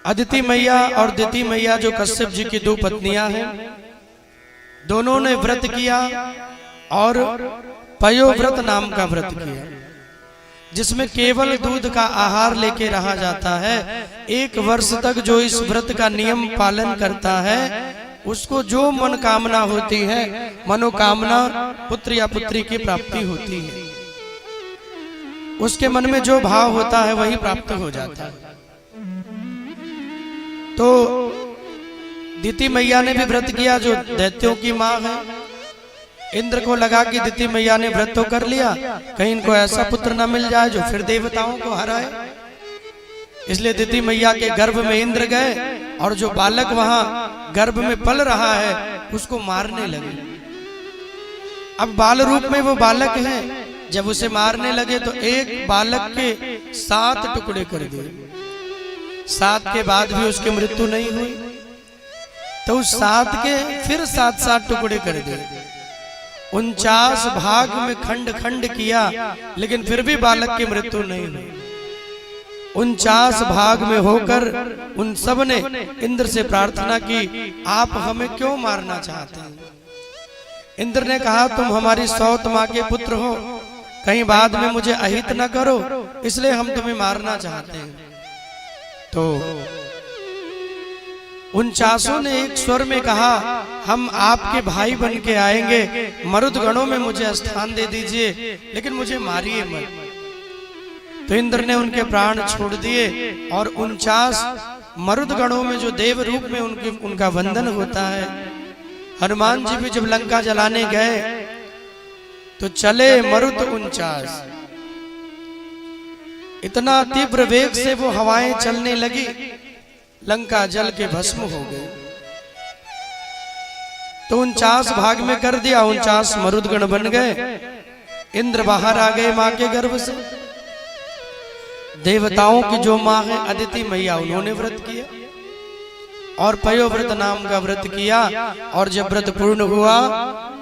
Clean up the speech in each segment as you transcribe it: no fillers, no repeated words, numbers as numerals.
अदिति मैया और दिति मैया जो कश्यप जी की दो पत्नियां हैं, दोनों ने व्रत किया और पयोव्रत नाम का व्रत किया, जिसमें केवल दूध का आहार लेके रहा जाता है। 1 वर्ष तक जो इस व्रत का नियम पालन करता है उसको जो मनोकामना होती है, मनोकामना पुत्र या पुत्री की प्राप्ति होती है। उसके मन में जो भाव होता है वही प्राप्त हो जाता है। तो दिति मैया ने भी व्रत किया, जो दैत्यों की माँ है। इंद्र को लगा कि दिति मैया ने व्रत तो कर लिया, कहीं इनको ऐसा पुत्र न मिल जाए जो फिर देवताओं को हराए, इसलिए दिति मैया के गर्भ में इंद्र गए और जो बालक वहां गर्भ में पल रहा है उसको मारने लगे। अब बाल रूप में वो बालक है, जब उसे मारने लगे तो एक बालक के 7 टुकड़े कर दिए। 7 के बाद भी उसकी मृत्यु नहीं हुई, तो उस 7 के फिर 7 टुकड़े कर दिए। 49 भाग में खंड खंड किया, लेकिन फिर भी बालक की मृत्यु नहीं हुई। 49 भाग में होकर उन सब ने इंद्र से प्रार्थना की, आप हमें क्यों मारना चाहते हैं? इंद्र ने कहा, तुम हमारी सौत माँ के पुत्र हो, कहीं बाद में मुझे अहित न करो, इसलिए हम तुम्हें मारना चाहते हैं। तो 49 ने एक स्वर में कहा, हम आपके भाई बन के आएंगे, मरुद गणों में मुझे स्थान दे दीजिए, लेकिन मुझे मारिए मत। तो इंद्र ने उनके प्राण छोड़ दिए और 49 मरुद गणों में जो देव रूप में उनका वंदन होता है। हनुमान जी भी जब लंका जलाने गए तो चले मरुत 49, इतना तीव्र वेग से वो हवाएं चलने लगी, लंका जल के भस्म हो गई। तो 49 भाग में कर दिया, 49 मरुदगण बन गए। इंद्र बाहर आ गए मां के गर्भ से। देवताओं की जो मां है अदिति मैया, उन्होंने व्रत किया और पयोव्रत नाम का व्रत किया। और जब व्रत पूर्ण हुआ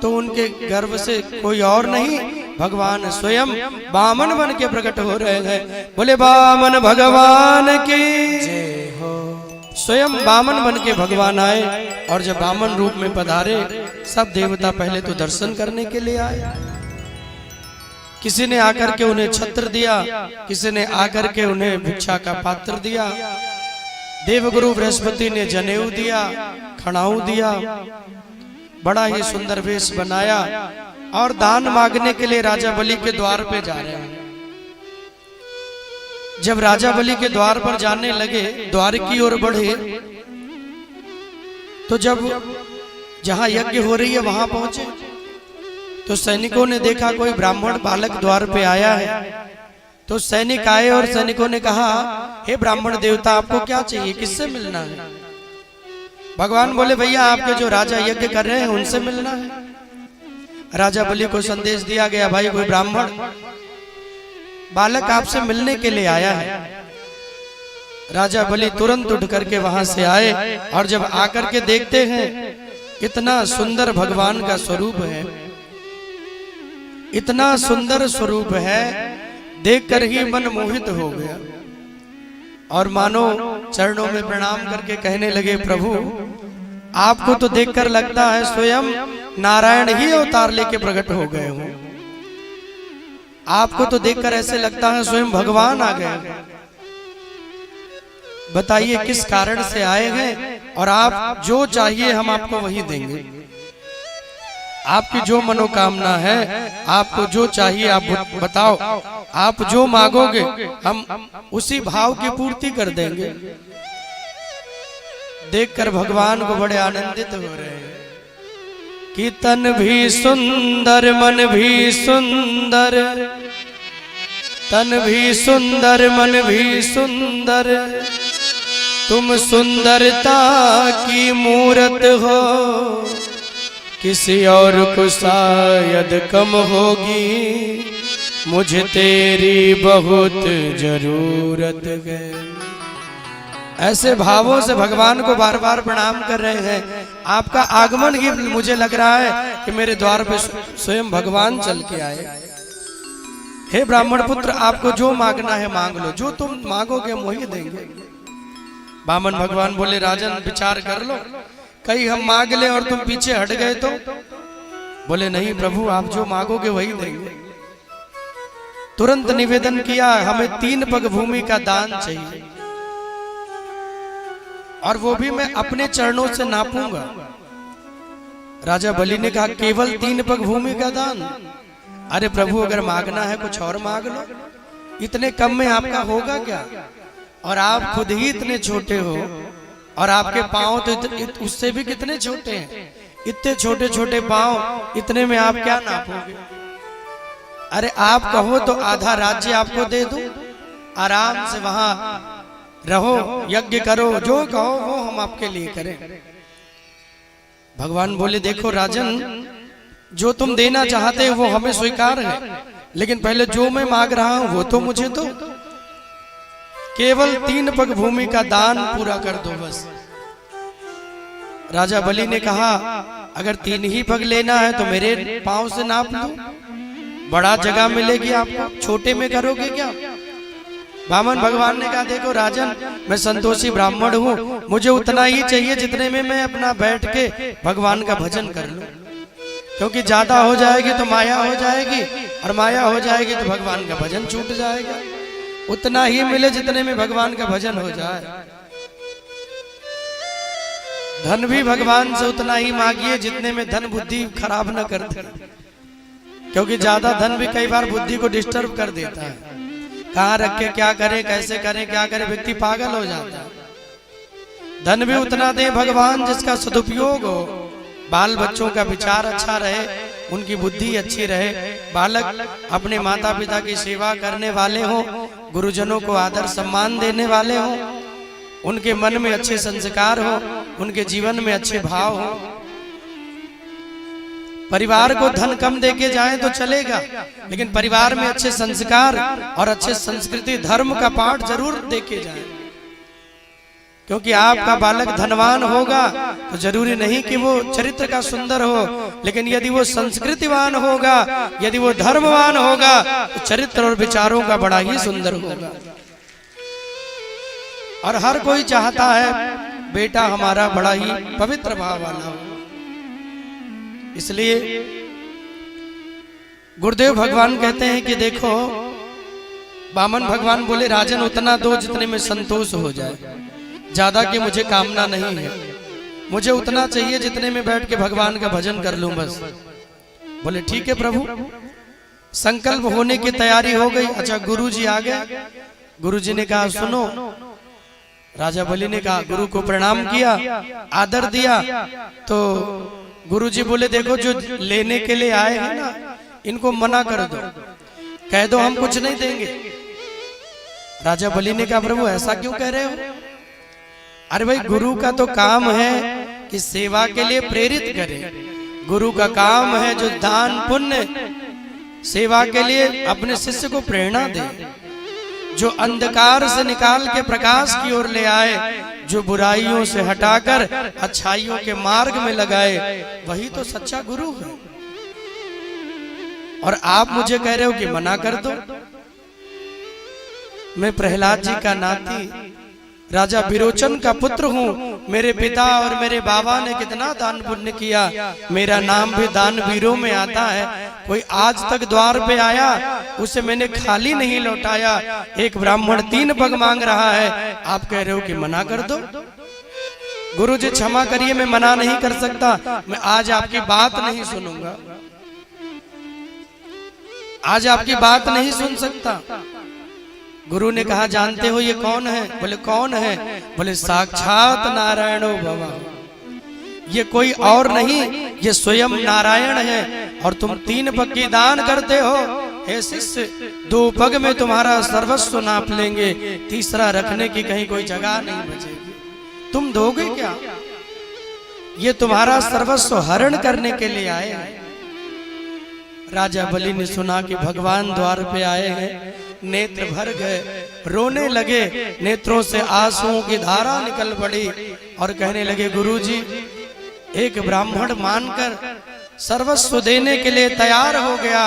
तो उनके गर्भ से कोई और नहीं, भगवान स्वयं बामन बन के प्रकट हो रहे हैं। बोले बामन भगवान की जय हो। स्वयं बामन बन के भगवान आए और जब बामन रूप में पधारे, सब देवता पहले तो दर्शन करने के लिए आए। किसी ने आकर के उन्हें छत्र दिया, किसी ने आकर के उन्हें भिक्षा का पात्र दिया। देवगुरु बृहस्पति ने जनेऊ दिया, खड़ाऊ दिया, बड़ा ही सुंदर वेश बनाया और दान मांगने के लिए राजा बलि के द्वार पे जा रहे हैं। जब राजा बलि के द्वार पर जाने लगे, द्वार की ओर बढ़े, तो जब जहां यज्ञ हो रही है वहां पहुंचे तो सैनिकों ने देखा कोई ब्राह्मण बालक द्वार पे आया है। तो सैनिक आए और सैनिकों ने कहा, हे ब्राह्मण देवता, आपको क्या चाहिए, किससे मिलना है? भगवान बोले, भैया आपके जो राजा यज्ञ कर रहे हैं उनसे मिलना है। राजा बलि को संदेश दिया गया, भाई कोई ब्राह्मण बालक आपसे मिलने के लिए आया है। राजा बलि तुरंत उठ करके वहां से आए और जब आकर के देखते हैं इतना सुंदर भगवान का स्वरूप है, इतना सुंदर स्वरूप है, देखकर ही मन मोहित हो गया और मानो चरणों में प्रणाम करके कहने लगे, प्रभु आपको तो देखकर लगता है स्वयं नारायण ही अवतार लेके प्रकट हो गए हो। आपको तो देखकर ऐसे लगता है स्वयं भगवान आ गए। बताइए किस कारण से आए हैं, और आप जो चाहिए हम आपको वही देंगे। आपकी जो मनोकामना है, आपको जो चाहिए आप बताओ, आप जो मांगोगे हम उसी भाव की पूर्ति कर देंगे। देखकर भगवान को बड़े आनंदित हो रहे हैं कि तन भी सुंदर, मन भी सुंदर, तन भी सुंदर, मन भी सुंदर, तुम सुंदरता की मूरत हो, किसी और को शायद कम होगी, मुझे तेरी बहुत जरूरत है। ऐसे भावों से भगवान को बार बार प्रणाम कर रहे हैं। आपका आगमन ही मुझे लग रहा है कि मेरे द्वार पे स्वयं भगवान चल के आए। हे ब्राह्मण पुत्र, आपको जो मांगना है मांग लो, जो तुम मांगोगे हम वही देंगे। बामन भगवान बोले राजन विचार कर लो, कहीं हम मांग ले और तुम पीछे हट गए तो? बोले नहीं प्रभु, आप जो मांगोगे वही देंगे। तुरंत निवेदन किया, हमें 3 पग भूमि का दान चाहिए, और वो भी मैं अपने चरणों से नापूंगा। राजा बलि ने कहा केवल 3 पग भूमि का दान? अरे प्रभु, अगर मांगना है कुछ और मांग लो, इतने कम में आपका होगा क्या? और आप खुद ही इतने छोटे हो, और आपके पांव तो उससे भी कितने छोटे हैं। इतने छोटे छोटे पांव, इतने में आप क्या नापोगे? अरे आप कहो तो आधा राज्य आपको दे दूं, आराम से वहां रहो, यज्ञ करो, जो कहो वो हम आपके लिए करें। भगवान बोले देखो राजन, जो तुम देना चाहते हो वो हमें स्वीकार है, लेकिन पहले जो मैं मांग रहा हूं वो तो मुझे दो। केवल 3 पग भूमि का दान पूरा कर दो बस। राजा बलि ने कहा अगर 3 ही पग लेना है तो मेरे पांव से नाप लो, बड़ा जगह मिलेगी आपको, छोटे में करोगे क्या? वामन भगवान ने कहा देखो राजन, मैं संतोषी ब्राह्मण हूँ, मुझे उतना ही चाहिए जितने में मैं अपना बैठ के भगवान का भजन कर लूं, क्योंकि ज्यादा हो जाएगी तो माया हो जाएगी, और माया हो जाएगी तो भगवान का भजन छूट जाएगा। उतना ही मिले जितने में भगवान का भजन हो जाए। धन भी भगवान से उतना ही मांगिए जितने में धन बुद्धि खराब न करते, क्योंकि ज्यादा धन भी कई बार बुद्धि को डिस्टर्ब कर देता है। कहाँ रख के क्या करे, कैसे करे, क्या करे, व्यक्ति पागल हो जाता है। धन भी उतना दे भगवान जिसका सदुपयोग हो, बाल बच्चों का विचार अच्छा रहे, उनकी बुद्धि अच्छी रहे, बालक अपने माता पिता की सेवा करने वाले हो, गुरुजनों को आदर सम्मान देने वाले हो, उनके मन में अच्छे संस्कार हो, उनके जीवन में अच्छे भाव हो। परिवार को धन कम देके जाए तो चलेगा, लेकिन परिवार में अच्छे संस्कार और अच्छे संस्कृति धर्म का पाठ जरूर देके जाए, क्योंकि आपका बालक धनवान होगा तो जरूरी नहीं कि वो चरित्र का सुंदर हो, लेकिन यदि वो संस्कृतिवान होगा, यदि वो धर्मवान होगा तो चरित्र और विचारों का बड़ा ही सुंदर होगा। और हर कोई चाहता है बेटा हमारा बड़ा ही पवित्र भाव वाला हो। इसलिए गुरुदेव भगवान कहते हैं कि देखो, वामन भगवान बोले राजन उतना दो जितने में संतोष हो जाए, ज्यादा की मुझे कामना नहीं है, मुझे उतना चाहिए जितने में बैठ के भगवान का भजन कर लूं बस। बोले ठीक है प्रभु। संकल्प होने की तैयारी हो गई। अच्छा गुरुजी आ गए। गुरुजी ने कहा सुनो। राजा बलि ने कहा, गुरु को प्रणाम किया, आदर दिया। तो गुरुजी बोले देखो जो लेने के लिए आए हैं ना, इनको मना कर दो, कह दो हम कुछ नहीं देंगे। राजा बलि ने कहा प्रभु ऐसा क्यों कह रहे हो? अरे भाई गुरु का तो काम है कि सेवा के लिए प्रेरित करे, गुरु का काम है जो दान पुण्य सेवा के लिए अपने शिष्य को प्रेरणा दे, जो अंधकार से निकाल के प्रकाश की ओर ले आए, जो बुराइयों से हटाकर अच्छाइयों के मार्ग में लगाए, वही तो सच्चा गुरु है। और आप मुझे कह रहे हो कि मना कर दो। मैं प्रहलाद जी का नाती राजा विरोचन का पुत्र हूँ। मेरे पिता और मेरे बाबा ने कितना दान पुण्य किया, मेरा नाम भी दानवीरों में आता है। कोई आज तक द्वार पे आया उसे मैंने खाली नहीं लौटाया। एक ब्राह्मण 3 पग मांग रहा है, आप कह रहे हो कि मना कर दो। गुरु जी क्षमा करिए, मैं मना नहीं कर सकता, मैं आज आपकी बात नहीं सुनूंगा, आज आपकी बात नहीं सुन सकता। गुरु ने कहा जानते हो ये कौन है? बोले कौन है? बोले साक्षात नारायणो भव, ये कोई और नहीं, ये स्वयं नारायण है। और तुम 3 पग की दान करते हो। हे शिष्य, 2 पग में तुम्हारा सर्वस्व नाप लेंगे, तीसरा रखने की कहीं कोई जगह नहीं बचेगी। तुम दोगे क्या? ये तुम्हारा सर्वस्व हरण करने के लिए आए हैं। राजा बलि ने सुना कि भगवान द्वार पे आए हैं, नेत्र भर गए, रोने लगे, नेत्रों से आंसुओं की धारा निकल पड़ी और कहने लगे गुरुजी, एक ब्राह्मण मानकर सर्वस्व देने के लिए तैयार हो गया,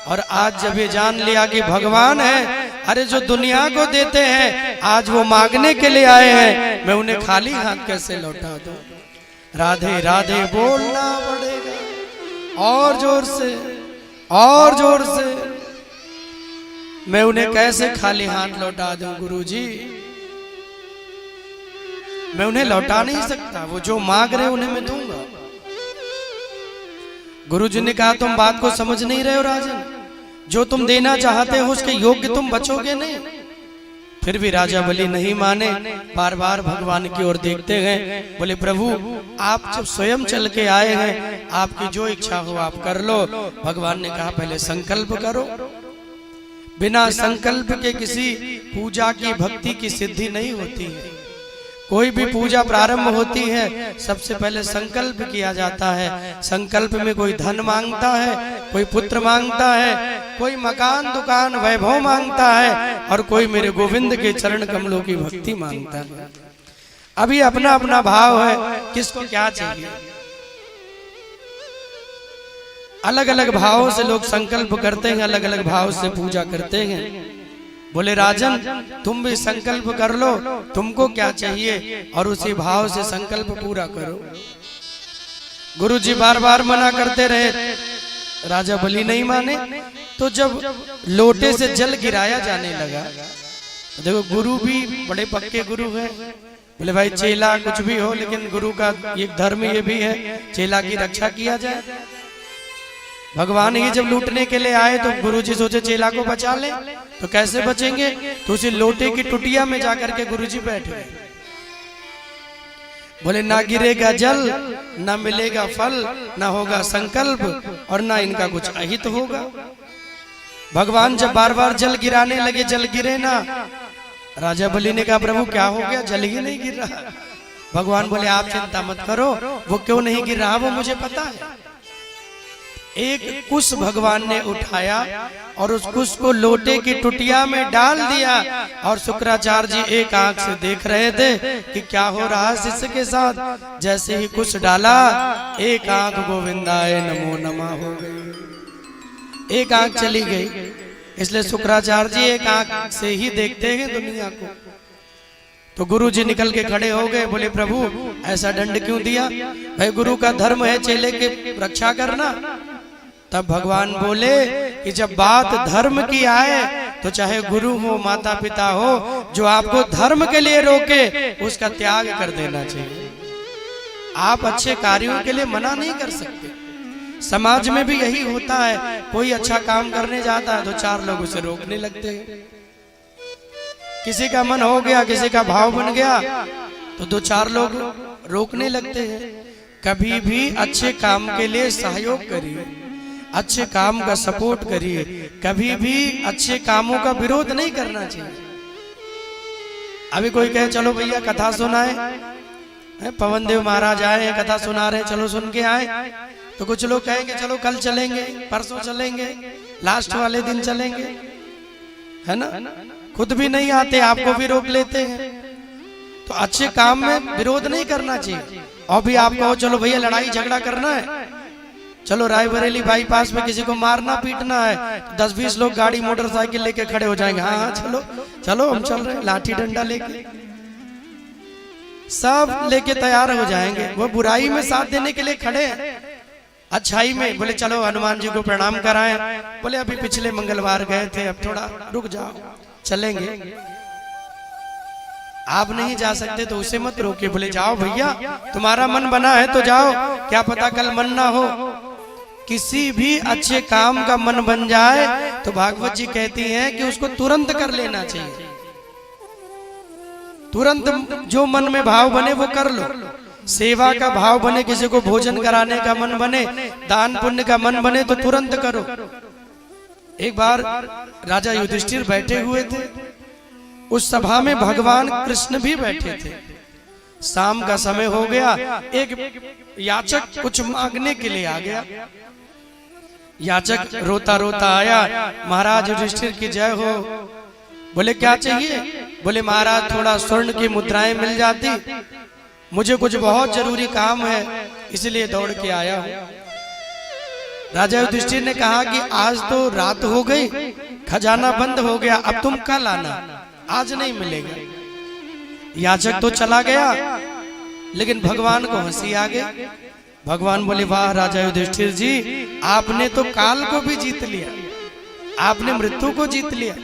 और आज जब ये जान लिया कि भगवान है अरे जो दुनिया को देते हैं आज वो मांगने के लिए आए हैं, मैं उन्हें खाली हाथ कैसे लौटा दूं। राधे राधे बोलना पड़ेगा और जोर से, और जोर से। मैं उन्हें कैसे खाली हाथ लौटा दूं गुरुजी, मैं उन्हें लौटा नहीं सकता। वो जो मांग रहे उन्हें मैं दूंगा। गुरुजी ने कहा तुम बात को समझ नहीं रहे हो राजन, जो तुम देना चाहते हो उसके योग्य तुम बचोगे नहीं। फिर भी राजा बलि नहीं माने, बार बार भगवान की ओर देखते हैं। बोले प्रभु आप जब स्वयं चल के आए हैं, आपकी जो इच्छा हो आप कर लो। भगवान ने कहा पहले संकल्प करो। बिना संकल्प के किसी पूजा की भक्ति की सिद्धि नहीं होती है। कोई भी पूजा प्रारंभ होती है सबसे पहले संकल्प किया जाता है। संकल्प में कोई धन मांगता है, कोई पुत्र मांगता है, कोई मकान दुकान वैभव मांगता है, और कोई मेरे गोविंद के चरण कमलों की भक्ति मांगता है। अभी अपना अपना भाव है किसको क्या चाहिए। अलग अलग भावों से लोग संकल्प करते हैं, अलग अलग भाव से पूजा करते हैं। बोले राजन तुम भी संकल्प कर लो, तुमको क्या चाहिए, और उसी भाव से संकल्प पूरा करो। गुरुजी बार बार मना करते रहे, राजा बलि नहीं माने। तो जब लोटे से जल गिराया जाने लगा, देखो गुरु भी बड़े पक्के गुरु हैं। बोले भाई चेला कुछ भी हो, लेकिन गुरु का एक धर्म ये भी है चेला की रक्षा किया जाए। भगवान ही जब लूटने के लिए आए तो गुरुजी सोचे चेला को बचा ले, तो कैसे बचेंगे। तो उसी लोटे की टुटिया में जाकर के गुरुजी बैठ गए। बोले ना गिरेगा जल, ना मिलेगा फल, ना होगा संकल्प, और ना इनका कुछ अहित होगा। भगवान जब बार बार जल गिराने लगे, जल गिरे ना। राजा बलि ने कहा प्रभु क्या हो गया, जल ही नहीं गिर रहा। भगवान बोले आप चिंता मत करो, वो क्यों नहीं गिर रहा वो मुझे पता है। एक कुश भगवान ने उठाया और उस कुश को लोटे की टुटिया में डाल दिया, और शुक्राचार्य जी एक आंख से देख रहे थे कि क्या हो रहा है शिष्य के साथ। जैसे ही कुश डाला एक आंख गोविंदाय नमो नमः हो गई, एक आंख चली गई। इसलिए शुक्राचार्य जी एक आंख से ही देखते हैं दुनिया को। तो गुरु जी निकल के खड़े हो गए, बोले प्रभु ऐसा दंड क्यों दिया। भाई गुरु का धर्म है चेले के रक्षा करना। तब भगवान बोले कि जब बात धर्म की आए तो चाहे गुरु हो माता पिता हो, जो आपको धर्म के लिए रोके उसका त्याग कर देना चाहिए। आप अच्छे कार्यों के लिए मना नहीं कर सकते। समाज में भी यही होता है, कोई अच्छा काम करने जाता है तो चार लोग उसे रोकने लगते हैं। किसी का मन हो गया, किसी का भाव बन गया तो दो चार लोग रोकने लगते हैं। कभी भी अच्छे काम के लिए सहयोग करिए, अच्छे काम का सपोर्ट करिए, कभी भी अच्छे कामों का विरोध नहीं करना चाहिए। अभी कोई कहे चलो भैया कथा सुनाए, पवन देव महाराज आए हैं कथा सुना रहे, चलो सुन के आए। तो कुछ लोग कहेंगे चलो कल चलेंगे, परसों चलेंगे, लास्ट वाले दिन चलेंगे, है ना। खुद भी नहीं आते, आपको भी रोक लेते हैं। तो अच्छे काम में विरोध नहीं करना चाहिए। और भी आप कहो चलो भैया लड़ाई झगड़ा करना है, चलो रायबरेली बाईपास में किसी को मारना पीटना है, तो 10-20 लोग गाड़ी मोटरसाइकिल लेके खड़े हो जाएंगे। हाँ हाँ चलो चलो हम चल रहे हैं, लाठी डंडा लेके सब लेके तैयार हो जाएंगे। वो बुराई में साथ देने के लिए खड़े हैं, अच्छाई में। बोले चलो हनुमान जी को प्रणाम कराएं, बोले अभी पिछले मंगलवार गए थे, अब थोड़ा रुक जाओ, चलेंगे। आप नहीं जा सकते तो उसे मत रोकिए, बोले जाओ भैया तुम्हारा मन बना है तो जाओ, क्या पता कल मन ना हो। किसी भी अच्छे काम का मन बन जाए तो भागवत जी कहती हैं कि उसको तुरंत कर लेना चाहिए। तुरंत जो मन में भाव बने वो कर लो। सेवा का भाव बने, किसी को भोजन कराने का मन बने, दान पुण्य का मन बने तो तुरंत करो। एक बार राजा युधिष्ठिर बैठे हुए थे, उस सभा में भगवान कृष्ण भी बैठे थे। शाम का समय हो गया, एक याचक कुछ मांगने के लिए आ गया। याचक रोता रोता आया, महाराज युधिष्ठिर की जय हो। बोले क्या चाहिए। बोले महाराज थोड़ा स्वर्ण की मुद्राएं मिल जाती, मुझे कुछ बहुत जरूरी काम है इसलिए दौड़ के आया हूं। राजा युधिष्ठिर ने कहा कि आज तो रात हो गई, खजाना बंद हो गया, अब तुम कल आना, आज नहीं मिलेगा। याचक तो चला गया, लेकिन भगवान को हंसी आ गई। भगवान बोले, वाह राजा युधिष्ठिर जी, आपने तो काल को भी जीत लिया, आपने मृत्यु को जीत लिया।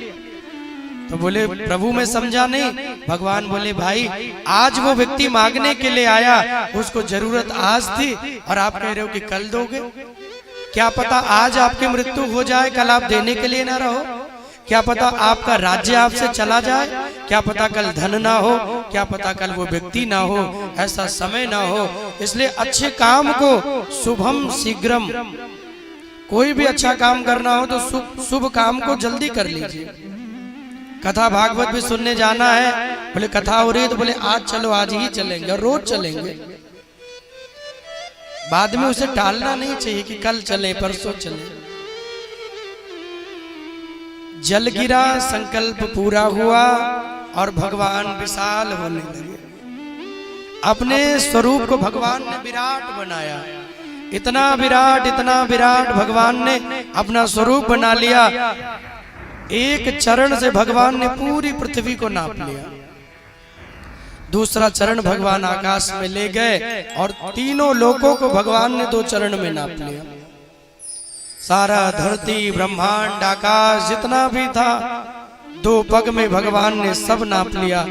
तो बोले, प्रभु मैं समझा नहीं। भगवान बोले, भाई आज वो व्यक्ति मांगने के लिए आया, उसको जरूरत आज थी और आप कह रहे हो कि कल दोगे। क्या पता आज आपकी मृत्यु हो जाए, कल आप देने के लिए ना रहो। क्या पता आपका राज्य आपसे चला जाए, क्या पता कल धन ना हो, क्या पता कल वो व्यक्ति ना हो, ऐसा समय ना हो। इसलिए अच्छे काम को शुभम शीघ्रम, कोई भी अच्छा काम करना हो तो शुभ काम को जल्दी कर लीजिए। कथा भागवत भी सुनने जाना है, बोले कथा हो रही है तो बोले आज चलो, आज ही चलेंगे और रोज चलेंगे। बाद में उसे टालना नहीं चाहिए कि कल चले, परसों चले। जल गिरा, संकल्प पूरा हुआ और भगवान विशाल होने लगे। अपने स्वरूप को भगवान ने विराट बनाया, इतना विराट भगवान ने अपना स्वरूप बना लिया। एक चरण से भगवान ने पूरी पृथ्वी को नाप लिया। दूसरा चरण भगवान आकाश में ले गए और तीनों लोकों को भगवान ने 2 चरण में नाप लिया। सारा धरती, ब्रह्मांड, आकाश जितना भी था 2 पग में भगवान ने सब नाप लिया।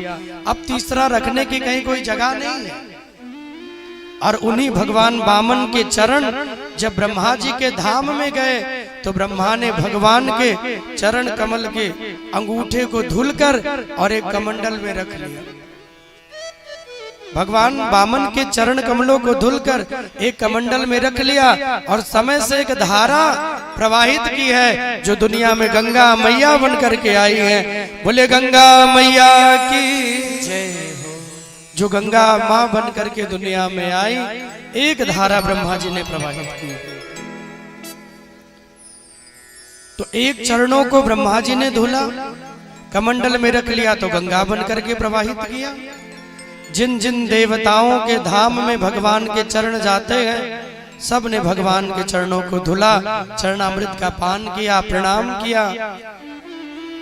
अब तीसरा रखने की कहीं कोई जगह नहीं है। और उन्हीं भगवान वामन के चरण जब ब्रह्मा जी के धाम में गए तो ब्रह्मा ने भगवान के चरण कमल के अंगूठे को धुलकर और एक कमंडल में रख लिया। भगवान वामन के चरण कमलों को धुलकर एक कमंडल में रख लिया और समय से एक धारा प्रवाहित की है, जो दुनिया में गंगा मैया बन करके आई है। बोले गंगा मैया की जय हो। जो गंगा माँ बन करके दुनिया में आई, एक धारा ब्रह्मा जी ने प्रवाहित की। तो एक चरणों को ब्रह्मा जी ने धुला, कमंडल में रख लिया तो गंगा बन करके प्रवाहित किया। जिन जिन देवताओं के धाम में भगवान के चरण जाते हैं, सब ने भगवान के चरणों को धुला, चरणामृत का पान किया, प्रणाम किया।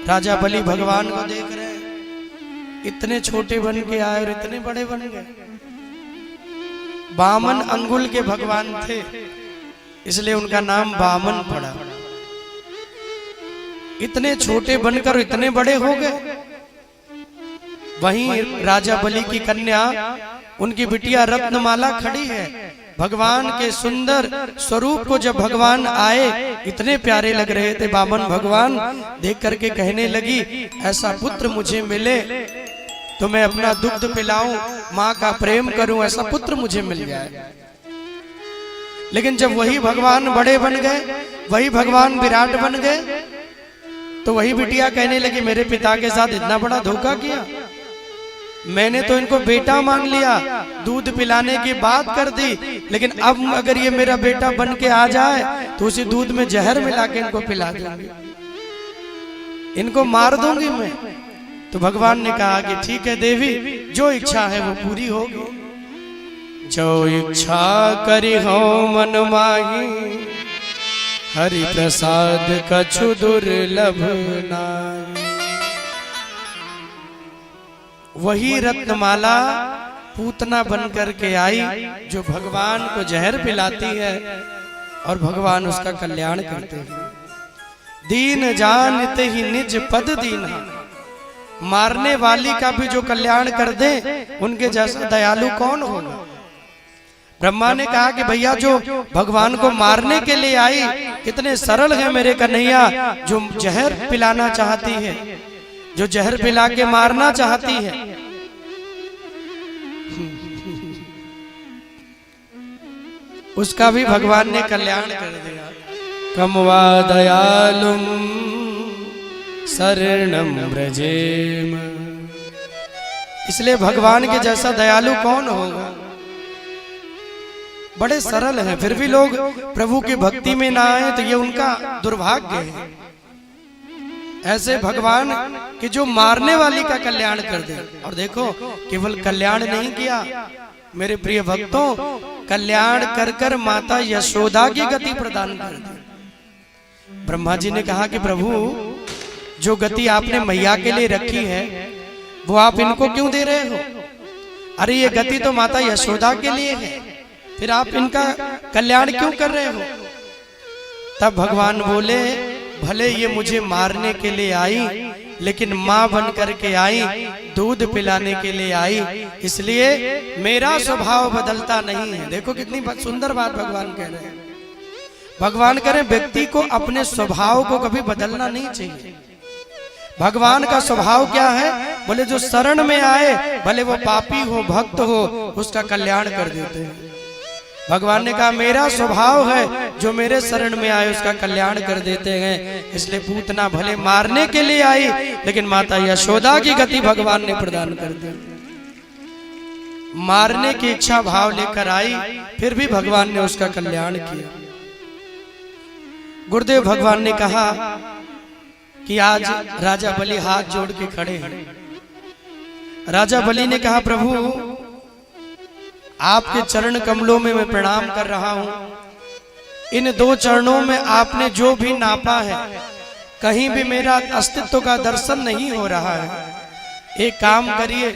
राजा बलि भगवान को देख रहे, इतने छोटे बन के आए और इतने बड़े बन गए। 52 अंगुल के भगवान थे, इसलिए उनका नाम वामन पड़ा। इतने छोटे बनकर इतने बड़े हो गए। वहीं राजा बलि की कन्या, उनकी बिटिया रत्नमाला खड़ी है। भगवान के सुंदर स्वरूप को जब भगवान आए, इतने प्यारे लग रहे थे वामन भगवान, देख करके कहने लगी, ऐसा पुत्र मुझे मिले तो मैं अपना दुग्ध पिलाऊं, माँ का प्रेम करूं, ऐसा पुत्र मुझे मिल जाए। लेकिन जब वही भगवान बड़े बन गए, वही भगवान विराट बन गए, तो वही बिटिया कहने लगी, मेरे पिता के साथ इतना बड़ा धोखा किया। मैंने तो इनको बेटा मान लिया, दूध पिलाने की बात कर दी, लेकिन अब अगर ये मेरा बेटा बन के आ जाए तो उसी दूध में जहर मिला के इनको पिला दूंगी, इनको मार दूंगी मैं। तो भगवान ने कहा कि ठीक है देवी, जो इच्छा है वो पूरी होगी। जो इच्छा करी हो मन माही, हरि प्रसाद कछु दुर्लभ नाहि। वही रत्नमाला पूतना बन करके आई, जो भगवान को जहर पिलाती है और भगवान उसका कल्याण करते हैं। दीन जानते ही निज पद दीना, मारने वाली का भी जो कल्याण कर दे, उनके जैसा दयालु कौन होगा। ब्रह्मा ने कहा कि भैया जो भगवान को मारने के लिए आई, कितने सरल है मेरे कन्हैया, जो जहर पिलाना चाहती है, जो जहर पिला के मारना चाहती है। उसका भी भगवान ने कल्याण कर दिया। कमवा दयालुम शरणम व्रजेम। इसलिए भगवान के जैसा दयालु कौन होगा। बड़े सरल हैं, फिर भी लोग प्रभु की भक्ति में ना आए तो ये उनका दुर्भाग्य है। ऐसे भगवान कि जो मारने वाली का कल्याण कर दे। और देखो केवल कल्याण नहीं किया मेरे प्रिय भक्तों, कल्याण कर कर माता यशोदा की गति प्रदान कर दी। ब्रह्मा जी ने कहा कि प्रभु जो गति आपने मैया के लिए रखी है वो आप इनको क्यों दे रहे हो? अरे ये गति तो माता यशोदा के लिए है, फिर आप इनका कल्याण क्यों कर रहे हो? तब भगवान बोले भले ये मुझे मारने के लिए आई, लेकिन माँ बन करके आई, दूध पिलाने के लिए आई, इसलिए मेरा स्वभाव बदलता नहीं है। देखो कितनी सुंदर बात भगवान कह रहे हैं। भगवान कह रहे व्यक्ति को अपने स्वभाव को कभी बदलना नहीं चाहिए। भगवान का स्वभाव क्या है? बोले जो शरण में आए, भले वो पापी हो भक्त हो, उसका कल्याण कर देते हैं। भगवान ने कहा मेरा स्वभाव है जो मेरे शरण में आए उसका कल्याण कर देते हैं। इसलिए पूतना भले मारने के लिए आई, लेकिन माता यशोदा की गति भगवान ने प्रदान कर दी। मारने की इच्छा भाव लेकर आई, फिर भी भगवान ने उसका कल्याण किया। गुरुदेव भगवान ने कहा कि आज राजा बलि हाथ जोड़ के खड़े हैं। राजा बलि ने कहा प्रभु आपके चरण कमलों में मैं प्रणाम कर रहा हूं। इन दो चरणों में आपने जो भी नापा है, कहीं भी मेरा अस्तित्व का दर्शन नहीं हो रहा है। एक काम करिए,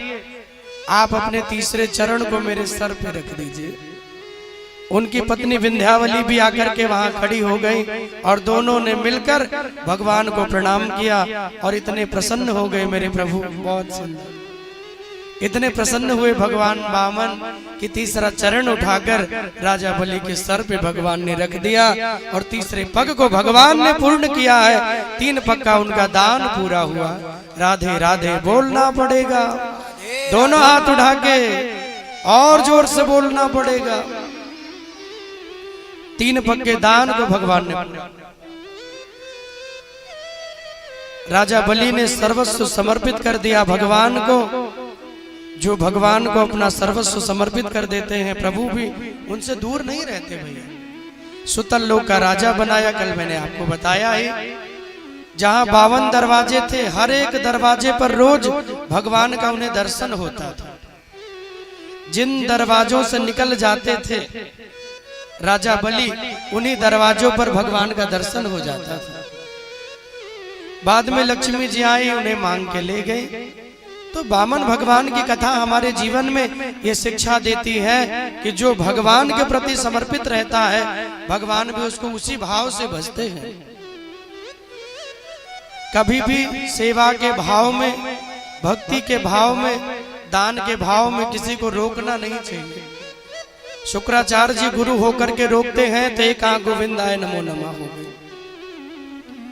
आप अपने तीसरे चरण को मेरे सर पे रख दीजिए। उनकी पत्नी विंध्यावली भी आकर के वहां खड़ी हो गई और दोनों ने मिलकर भगवान को प्रणाम किया और इतने प्रसन्न हो गए मेरे प्रभु। बहुत सुंदर, इतने प्रसन्न हुए भगवान वामन कि तीसरा चरण उठाकर राजा बलि के सर पे भगवान ने रख दिया और तीसरे पग को भगवान ने पूर्ण किया है। 3 पग का उनका दान पूरा हुआ। राधे राधे बोलना पड़ेगा, दोनों हाथ उठा के और जोर से बोलना पड़ेगा। 3 पग के दान को भगवान ने, राजा बलि ने सर्वस्व समर्पित कर दिया भगवान को। जो भगवान को अपना सर्वस्व समर्पित कर देते हैं, प्रभु भी उनसे दूर नहीं रहते भैया। सुतल लोक का राजा बनाया, कल मैंने आपको बताया है। जहां 52 दरवाजे थे, हर एक दरवाजे पर रोज भगवान का उन्हें दर्शन होता था। जिन दरवाजों से निकल जाते थे राजा बलि, उन्हीं दरवाजों पर भगवान का दर्शन हो जाता था। बाद में लक्ष्मी जी आई, उन्हें मांग के ले गई। तो वामन भगवान की कथा हमारे जीवन में ये शिक्षा देती है कि जो भगवान के प्रति समर्पित रहता है, भगवान भी उसको उसी भाव से भजते हैं। कभी भी सेवा के भाव में, भक्ति के भाव में, दान के भाव में किसी को रोकना नहीं चाहिए। शुक्राचार्य जी गुरु होकर के रोकते हैं तो एक गोविंदाय नमो नमः हो।